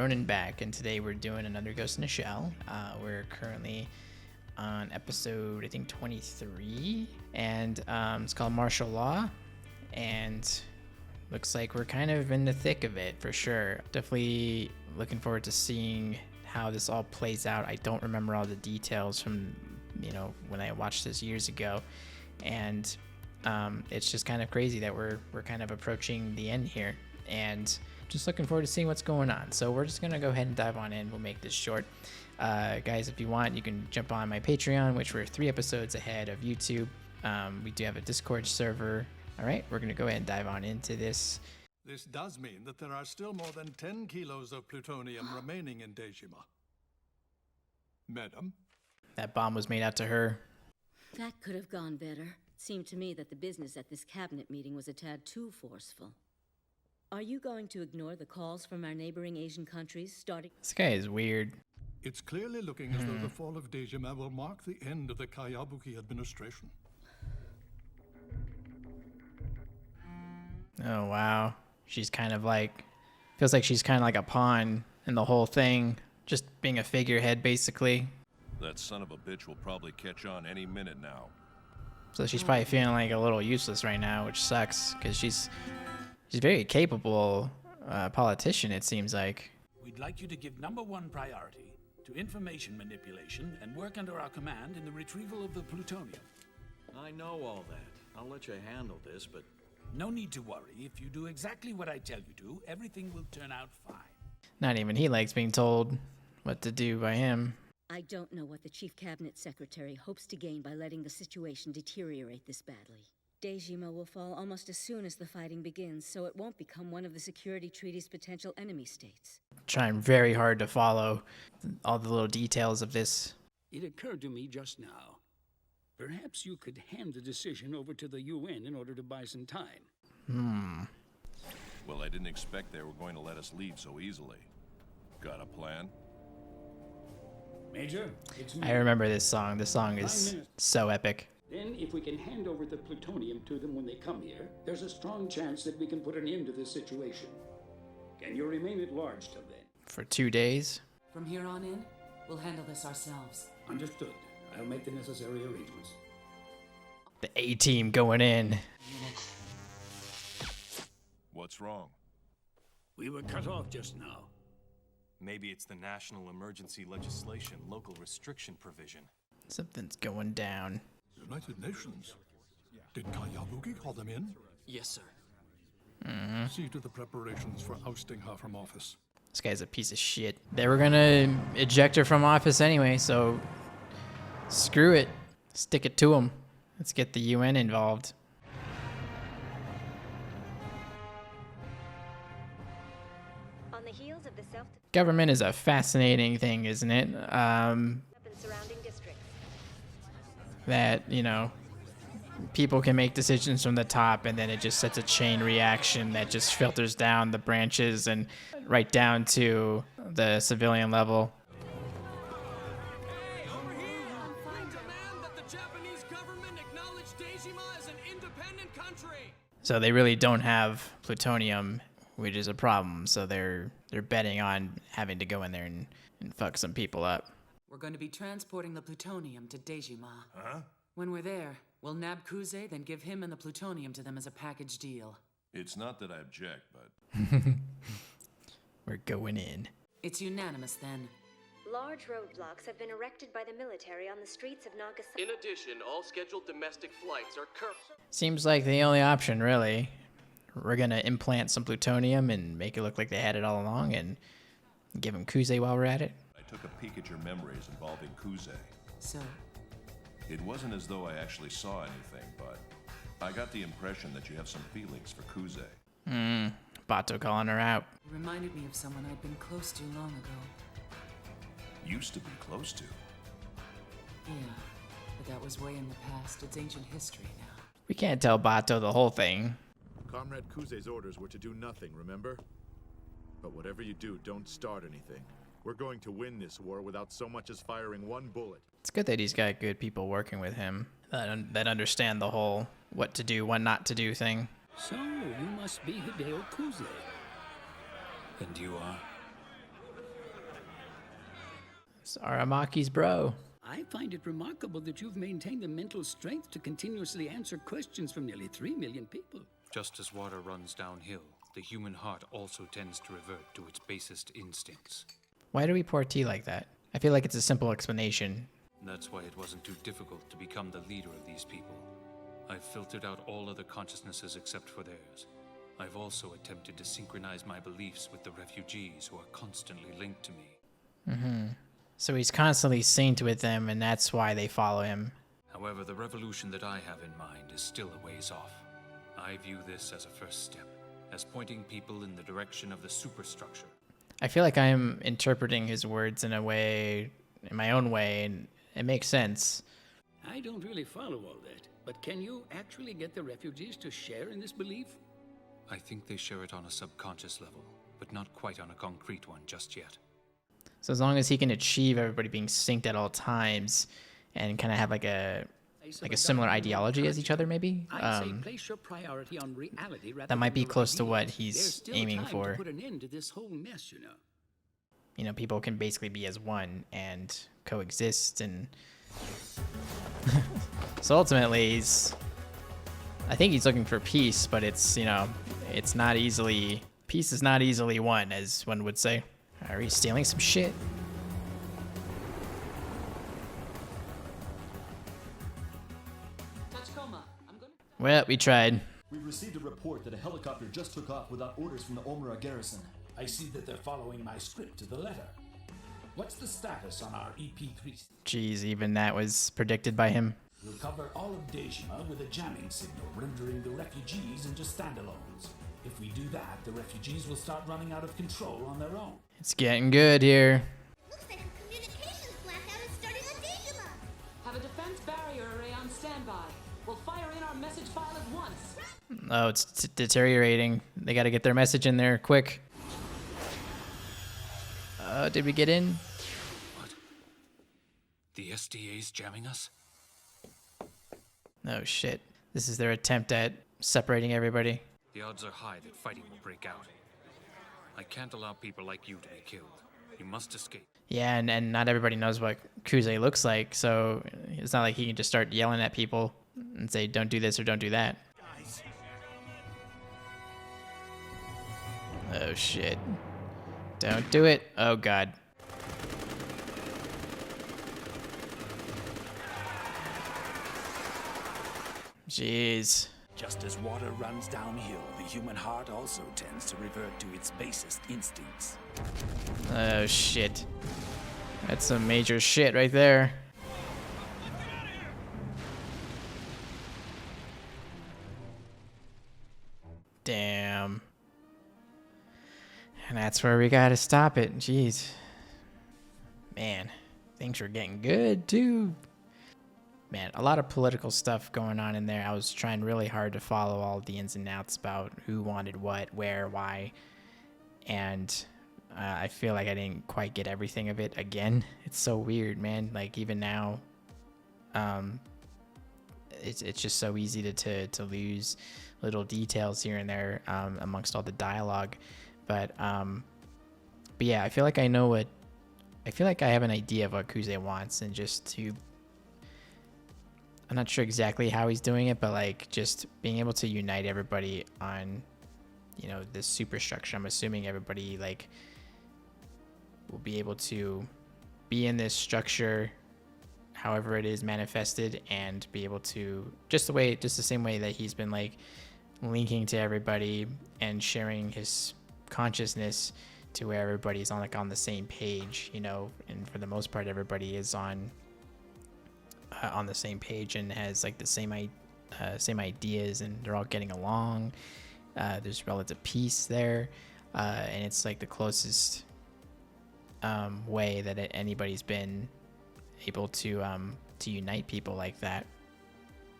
Ronin back, and today we're doing another Ghost in the Shell. We're currently on episode, I think, 23, and it's called Martial Law, and looks like we're kind of in the thick of it for sure. Definitely looking forward to seeing how this all plays out. I don't remember all the details from, when I watched this years ago, and it's just kind of crazy that we're kind of approaching the end here, and just looking forward to seeing what's going on. So we're just gonna go ahead and dive on in. We'll make this short. Guys, if you want, you can jump on my Patreon, which we're 3 episodes ahead of YouTube. We do have a Discord server. All right, we're gonna go ahead and dive on into this. This does mean that there are still more than 10 kilos of plutonium remaining in Dejima. Madam? That bomb was made out to her. That could have gone better. It seemed to me that the business at this cabinet meeting was a tad too forceful. Are you going to ignore the calls from our neighboring Asian countries, starting... This guy is weird. It's clearly looking as though the fall of Dejima will mark the end of the Kayabuki administration. Oh, wow. She's kind of like... Feels like she's kind of like a pawn in the whole thing. Just being a figurehead, basically. That son of a bitch will probably catch on any minute now. So she's probably feeling like a little useless right now, which sucks, because she's a very capable politician, it seems like. We'd like you to give #1 priority to information manipulation and work under our command in the retrieval of the plutonium. I know all that. I'll let you handle this, but... No need to worry. If you do exactly what I tell you to, everything will turn out fine. Not even he likes being told what to do by him. I don't know what the Chief Cabinet Secretary hopes to gain by letting the situation deteriorate this badly. Dejima will fall almost as soon as the fighting begins, so it won't become one of the security treaty's potential enemy states. Trying very hard to follow all the little details of this. It occurred to me just now. Perhaps you could hand the decision over to the UN in order to buy some time. Well, I didn't expect they were going to let us leave so easily. Got a plan? Major, it's me. I remember this song. This song is so epic. Then, if we can hand over the plutonium to them when they come here, there's a strong chance that we can put an end to this situation. Can you remain at large till then? For 2 days. From here on in, we'll handle this ourselves. Understood. I'll make the necessary arrangements. The A-team going in. What's wrong? We were cut off just now. Maybe it's the national emergency legislation, local restriction provision. Something's going down. United Nations? Did Kayabuki call them in? Yes, sir. See to the preparations for ousting her from office. This guy's a piece of shit. They were gonna eject her from office anyway, so screw it. Stick it to him. Let's get the UN involved. On the heels of the Government is a fascinating thing, isn't it? surrounding districts. That, people can make decisions from the top, and then it just sets a chain reaction that just filters down the branches and right down to the civilian level. Hey, over here! I demand that the Japanese government acknowledge Dejima as an independent country! So they really don't have plutonium, which is a problem. So they're betting on having to go in there and fuck some people up. We're going to be transporting the plutonium to Dejima. Huh? When we're there, we'll nab Kuze, then give him and the plutonium to them as a package deal. It's not that I object, but... We're going in. It's unanimous then. Large roadblocks have been erected by the military on the streets of Nagasaki. In addition, all scheduled domestic flights are Seems like the only option, really. We're gonna implant some plutonium and make it look like they had it all along, and give him Kuze while we're at it. I took a peek at your memories involving Kuze. So, It wasn't as though I actually saw anything, but I got the impression that you have some feelings for Kuze. Bato calling her out. it reminded me of someone I'd been close to long ago. Used to be close to. Yeah, but that was way in the past. It's ancient history now. We can't tell Bato the whole thing. Comrade Kuze's orders were to do nothing, remember? But whatever you do, don't start anything. We're going to win this war without so much as firing one bullet. It's good that he's got good people working with him that understand the whole what to do, what not to do thing. So, you must be Hideo Kuze. And you are? It's Aramaki's bro. I find it remarkable that you've maintained the mental strength to continuously answer questions from nearly 3 million people. Just as water runs downhill, the human heart also tends to revert to its basest instincts. Why do we pour tea like that? I feel like it's a simple explanation. That's why it wasn't too difficult to become the leader of these people. I've filtered out all other consciousnesses except for theirs. I've also attempted to synchronize my beliefs with the refugees who are constantly linked to me. So he's constantly synced with them, and that's why they follow him. However, the revolution that I have in mind is still a ways off. I view this as a first step, as pointing people in the direction of the superstructure. I feel like I'm interpreting his words in my own way, and it makes sense. I don't really follow all that, but can you actually get the refugees to share in this belief? I think they share it on a subconscious level, but not quite on a concrete one just yet. So as long as he can achieve everybody being synced at all times and kind of have like a similar ideology as each other, maybe, I say place your priority on reality rather that might be than close to ideas. what There's he's still aiming time for. to put an end to this whole mess, you know. You know, people can basically be as one and coexist, and so ultimately I think he's looking for peace, but it's, you know, peace is not easily won, as one would say. Are we stealing some shit? Well, we tried. We received a report that a helicopter just took off without orders from the Omura garrison. I see that they're following my script to the letter. What's the status on our EP3? Jeez, even that was predicted by him. We'll cover all of Dejima with a jamming signal, rendering the refugees into standalones. If we do that, the refugees will start running out of control on their own. It's getting good here. Looks like a communications blackout is starting on Dejima. Have a defense barrier array on standby. We'll fire in our message file at once. Oh, it's deteriorating. They gotta get their message in there quick. Did we get in? What? The SDA's jamming us? Oh shit. This is their attempt at separating everybody. The odds are high that fighting will break out. I can't allow people like you to be killed. You must escape. Yeah, and not everybody knows what Kuze looks like, so it's not like he can just start yelling at people and say, don't do this or don't do that. Oh shit. Don't do it. Oh god. Jeez. Just as water runs downhill, the human heart also tends to revert to its basest instincts. Oh shit. That's some major shit right there. Damn. And that's where we gotta stop it. Jeez. Man, things are getting good too. Man, a lot of political stuff going on in there. I was trying really hard to follow all the ins and outs about who wanted what, where, why. And I feel like I didn't quite get everything of it again. It's so weird, man. Like even now, it's just so easy to lose little details here and there amongst all the dialogue. But yeah, I feel like I have an idea of what Kuze wants, and I'm not sure exactly how he's doing it, but like just being able to unite everybody on, you know, this superstructure. I'm assuming everybody like will be able to be in this structure, however it is manifested, and be able to just the same way that he's been like linking to everybody and sharing his consciousness to where everybody's on the same page, you know, and for the most part everybody is on the same page and has like the same ideas, and they're all getting along. There's relative peace there, and it's like the closest way that anybody's been able to unite people like that,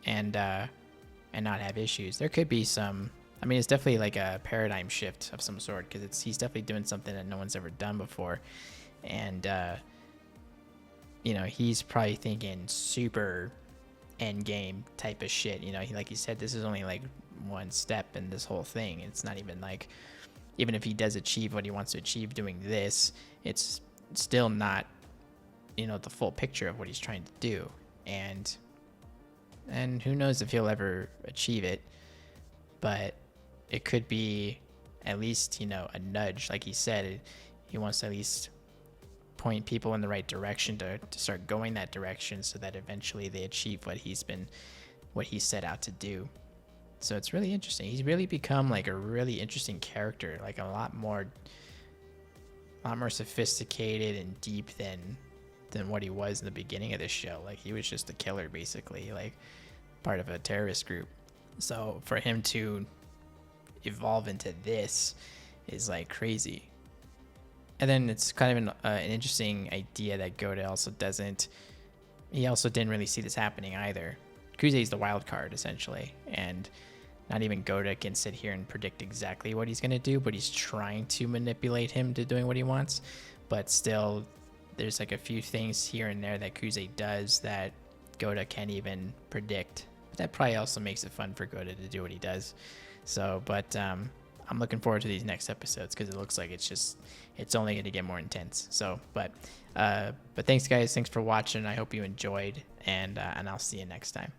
and not have issues. There could be some. I mean, it's definitely like a paradigm shift of some sort, because he's definitely doing something that no one's ever done before, and you know, he's probably thinking super end game type of shit. You know, like he said, this is only like one step in this whole thing. It's not even like, even if he does achieve what he wants to achieve doing this, it's still not the full picture of what he's trying to do, and who knows if he'll ever achieve it, but it could be at least, a nudge. Like he said, he wants to at least point people in the right direction to start going that direction, so that eventually they achieve what he set out to do. So it's really interesting. He's really become like a really interesting character, like a lot more sophisticated and deep than what he was in the beginning of this show. Like, he was just a killer, basically, like part of a terrorist group. So for him to evolve into this is like crazy. And then it's kind of an interesting idea that Goda also didn't really see this happening either. Kuze's the wild card, essentially, and not even Goda can sit here and predict exactly what he's going to do, but he's trying to manipulate him to doing what he wants. But still, there's like a few things here and there that Kuze does that Goda can't even predict. But that probably also makes it fun for Goda to do what he does. So, but I'm looking forward to these next episodes, because it looks like it's only going to get more intense. So, but thanks, guys. Thanks for watching. I hope you enjoyed, and I'll see you next time.